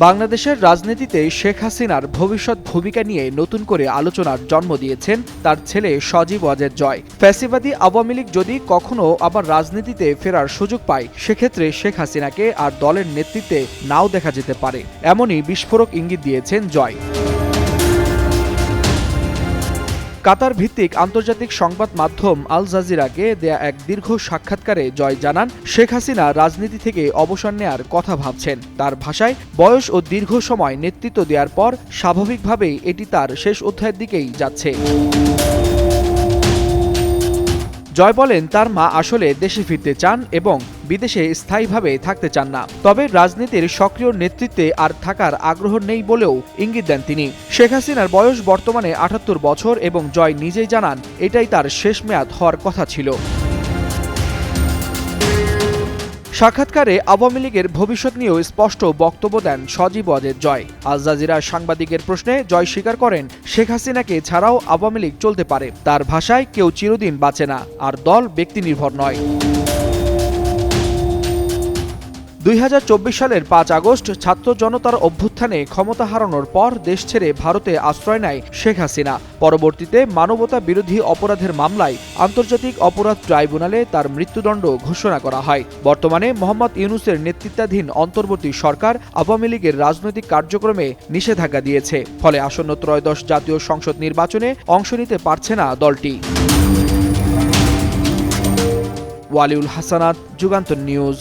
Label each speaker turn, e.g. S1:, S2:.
S1: বাংলাদেশের রাজনীতিতে শেখ হাসিনার ভবিষ্যৎ ভূমিকা নিয়ে নতুন করে আলোচনার জন্ম দিয়েছেন তার ছেলে সজীব ওয়াজেদ জয়। ফ্যাসিবাদী আওয়ামী লীগ যদি কখনো আবার রাজনীতিতে ফেরার সুযোগ পায়, সেক্ষেত্রে শেখ হাসিনাকে আর দলের নেতৃত্বে নাও দেখা যেতে পারে, এমনই বিস্ফোরক ইঙ্গিত দিয়েছেন জয়। কাতার ভিত্তিক আন্তর্জাতিক সংবাদ মাধ্যম আল জাজিরাকে দেয়া এক দীর্ঘ সাক্ষাৎকারে জয় জানান, শেখ হাসিনা রাজনীতি থেকে অবসর নেয়ার কথা ভাবছেন। তার ভাষায়, বয়স ও দীর্ঘ সময় নেতৃত্ব দেওয়ার পর স্বাভাবিকভাবেই এটি তার শেষ অধ্যায়ের দিকেই যাচ্ছে। জয় বলেন, তার মা আসলে দেশে ফিরতে চান এবং বিদেশে স্থায়ীভাবে থাকতে চান না, তবে রাজনীতির সক্রিয় নেতৃত্বে আর থাকার আগ্রহ নেই বলেও ইঙ্গিত দেন তিনি। শেখ হাসিনার বয়স বর্তমানে ৭৮ বছর এবং জয় নিজেই জানান এটাই তার শেষ মেয়াদ হওয়ার কথা ছিল। সাক্ষাৎকারে আওয়ামী লীগের ভবিষ্যৎ নিয়েও স্পষ্ট বক্তব্য দেন সজীব ওয়াজেদ জয়। আল জাজিরার সাংবাদিকের প্রশ্নে জয় স্বীকার করেন, শেখ হাসিনাকে ছাড়াও আওয়ামী লীগ চলতে পারে। তার ভাষায়, কেউ চিরদিন বাঁচে না, আর দল ব্যক্তি নির্ভর নয়। ২০২৪ সালের ৫ আগস্ট ছাত্র জনতার অভ্যুত্থানে ক্ষমতা হারানোর পর দেশ ছেড়ে ভারতে আশ্রয় নেয় শেখ হাসিনা। পরবর্তীতে মানবতা বিরোধী অপরাধের মামলায় আন্তর্জাতিক অপরাধ ট্রাইব্যুনালে তার মৃত্যুদণ্ড ঘোষণা করা হয়। বর্তমানে মোহাম্মদ ইউনূসের নেতৃত্বাধীন অন্তর্বর্তী সরকার আওয়ামী লীগের রাজনৈতিক কার্যক্রমে নিষেধাজ্ঞা দিয়েছে, ফলে আসন্ন ত্রয়োদশ জাতীয় সংসদ নির্বাচনে অংশ নিতে পারছে না দলটি। ওয়ালিউল হাসানাত, যুগান্তর নিউজ।